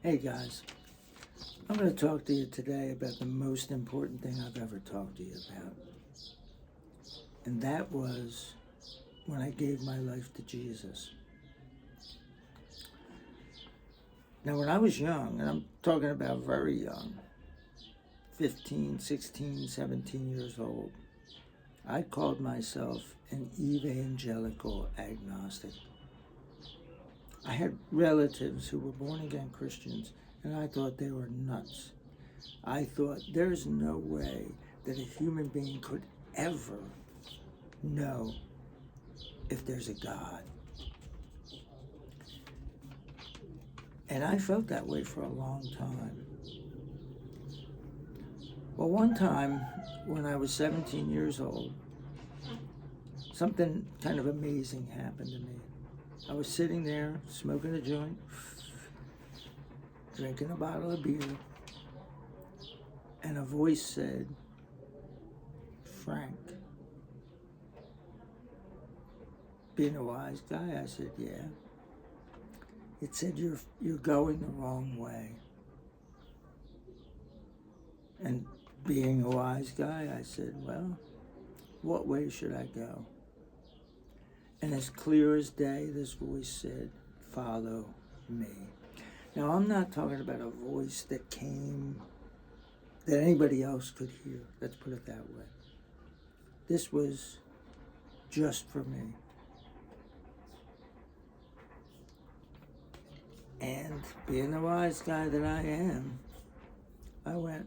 Hey guys, I'm going to talk to you today about the most important thing I've ever talked to you about. And that was when I gave my life to Jesus. Now, when I was young, and I'm talking about very young, 15, 16, 17 years old, I called myself an evangelical agnostic. I had relatives who were born-again Christians, and I thought they were nuts. I thought there's no way that a human being could ever know if there's a God. And I felt that way for a long time. Well, one time when I was 17 years old, something kind of amazing happened to me. I was sitting there smoking a joint, drinking a bottle of beer, and a voice said, "Frank." Being a wise guy, I said, "Yeah." It said, you're going the wrong way." And being a wise guy, I said, "Well, what way should I go?" And as clear as day, this voice said, "Follow me." Now, I'm not talking about a voice that came, that anybody else could hear. Let's put it that way. This was just for me. And being the wise guy that I am, I went,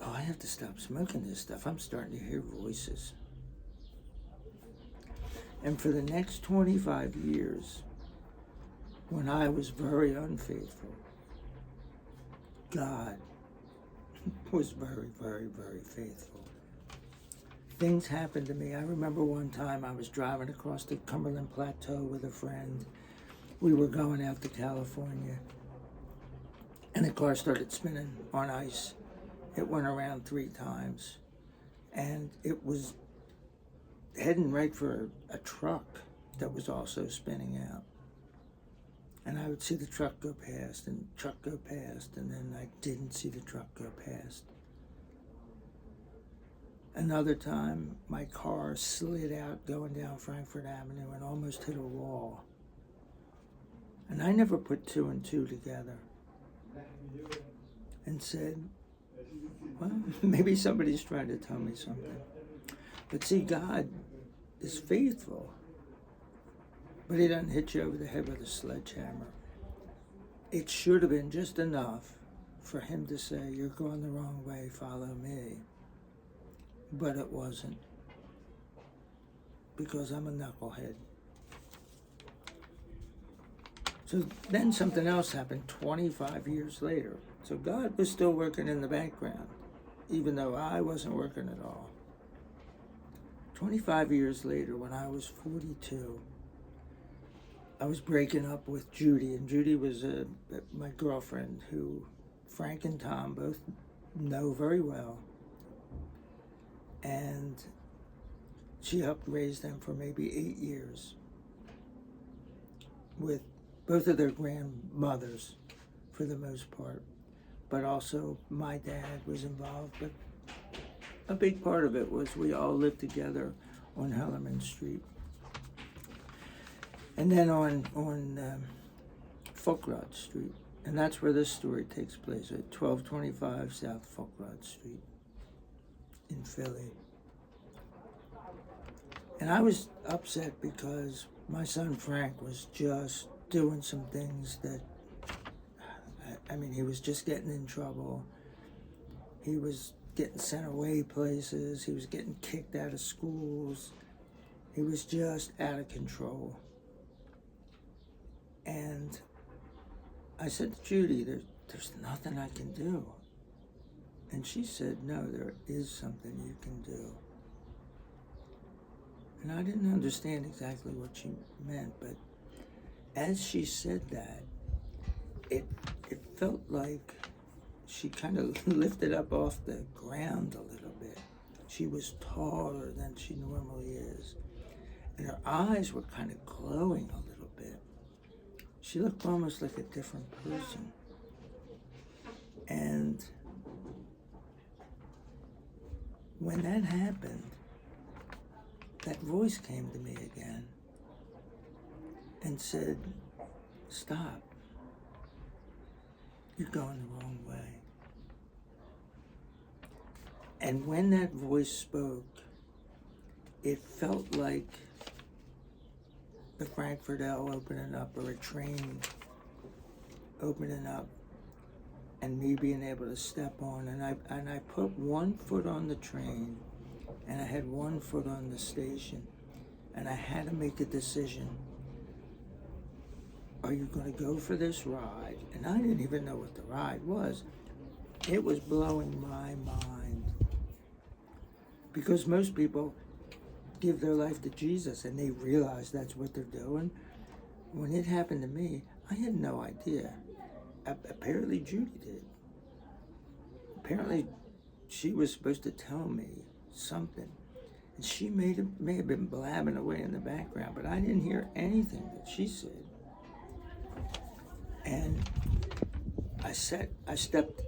"Oh, I have to stop smoking this stuff. I'm starting to hear voices." And for the next 25 years, when I was very unfaithful, God was very, very, very faithful. Things happened to me. I remember one time I was driving across the Cumberland Plateau with a friend. We were going out to California, and the car started spinning on ice. It went around 3 times, and it was heading right for a truck that was also spinning out. And I would see the truck go past and truck go past, and then I didn't see the truck go past. Another time, my car slid out going down Frankfurt Avenue and almost hit a wall. And I never put 2 and 2 together and said, well, maybe somebody's trying to tell me something. But see, God is faithful, but he doesn't hit you over the head with a sledgehammer. It should have been just enough for him to say, "You're going the wrong way, follow me." But it wasn't, because I'm a knucklehead. So then something else happened 25 years later. So God was still working in the background, even though I wasn't working at all. 25 years later, when I was 42, I was breaking up with Judy, and Judy was my girlfriend, who Frank and Tom both know very well. And she helped raise them for maybe 8 years with both of their grandmothers for the most part. But also my dad was involved. But a big part of it was we all lived together on Hellerman Street. And then on Folkrod Street. And that's where this story takes place, at 1225 South Folkrod Street in Philly. And I was upset because my son Frank was just doing some things that, he was just getting in trouble. He was getting sent away places. He was getting kicked out of schools. He was just out of control. And I said to Judy, there's nothing I can do. And she said, "No, there is something you can do." And I didn't understand exactly what she meant, but as she said that, it felt like she kind of lifted up off the ground a little bit. She was taller than she normally is, and her eyes were kind of glowing a little bit. She looked almost like a different person. And when that happened, that voice came to me again and said, stop. You're going the wrong way. And when that voice spoke, it felt like the Frankfurt L opening up, or a train opening up, and me being able to step on. And I put one foot on the train, and I had one foot on the station, and I had to make a decision. Are you going to go for this ride? And I didn't even know what the ride was. It was blowing my mind. Because most people give their life to Jesus and they realize that's what they're doing. When it happened to me, I had no idea. Apparently Judy did. Apparently she was supposed to tell me something. And she may have been blabbing away in the background, but I didn't hear anything that she said. And I stepped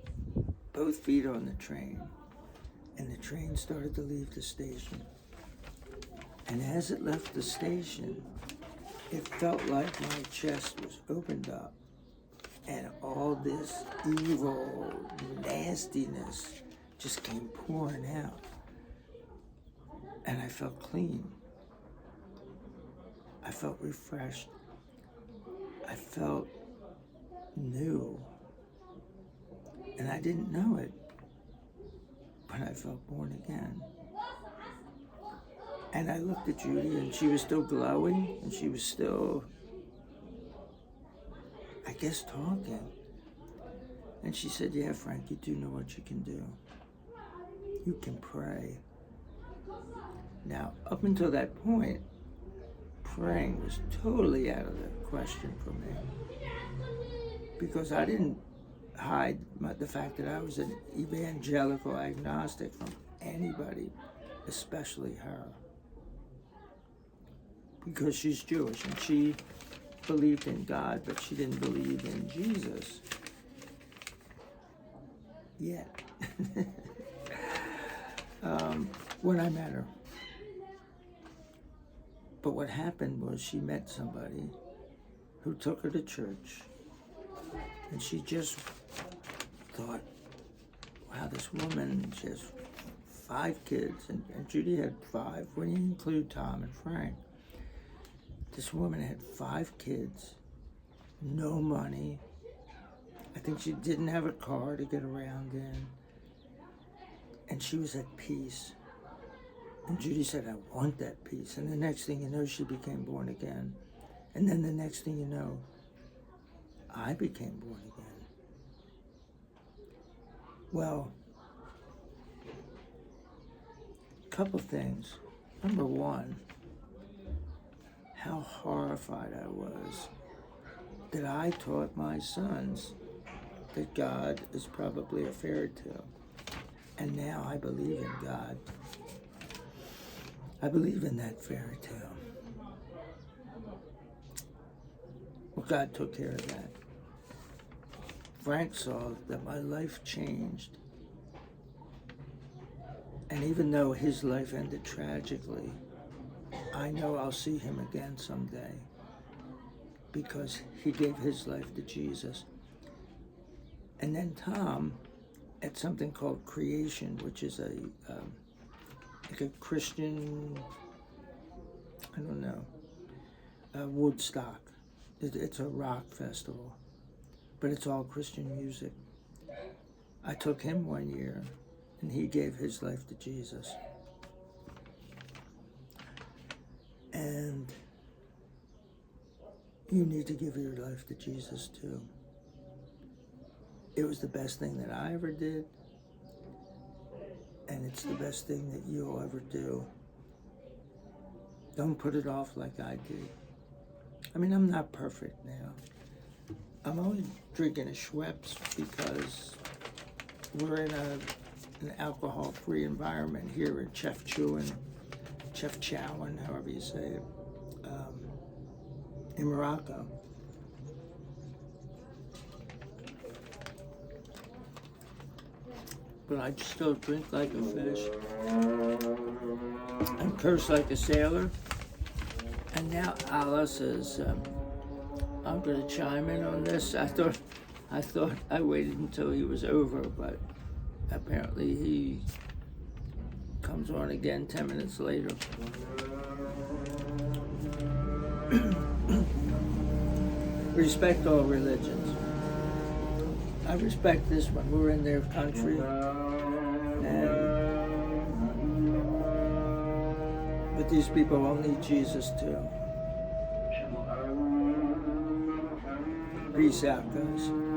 both feet on the train, and the train started to leave the station. And as it left the station, it felt like my chest was opened up, and all this evil nastiness just came pouring out. And I felt clean. I felt refreshed. I felt new. And I didn't know it, but I felt born again. And I looked at Judy, and she was still glowing, and she was still, I guess, talking. And she said, yeah, Frank, you do know what you can do. You can pray. Now, up until that point, praying was totally out of the question for me, because I didn't hide the fact that I was an evangelical agnostic from anybody, especially her, because she's Jewish and she believed in God, but she didn't believe in Jesus yet. When I met her. But what happened was she met somebody who took her to church, and she just thought, wow, this woman, she has 5 kids, and Judy had 5, when you include Tom and Frank. This woman had 5 kids, no money. I think she didn't have a car to get around in, and she was at peace. And Judy said, I want that peace. And the next thing you know, she became born again. And then the next thing you know, I became born again. Well, a couple things. Number one, how horrified I was that I taught my sons that God is probably a fairy tale. And now I believe in God. I believe in that fairy tale. Well, God took care of that. Frank saw that my life changed. And even though his life ended tragically, I know I'll see him again someday, because he gave his life to Jesus. And then Tom, at something called Creation, which is like a Christian, I don't know, Woodstock. It's a rock festival, but it's all Christian music. I took him one year, and he gave his life to Jesus. And you need to give your life to Jesus too. It was the best thing that I ever did, and it's the best thing that you'll ever do. Don't put it off like I did. I mean, I'm not perfect now. I'm only drinking a Schweppes because we're in an alcohol-free environment here in Chefchaouen, however you say it, in Morocco. but I still drink like a fish and curse like a sailor. And now Allah says, I'm going to chime in on this. I thought I waited until he was over, but apparently he comes on again 10 minutes later. Respect all religions. I respect this one. We're in their country, but these people all need Jesus too. Peace out, guys.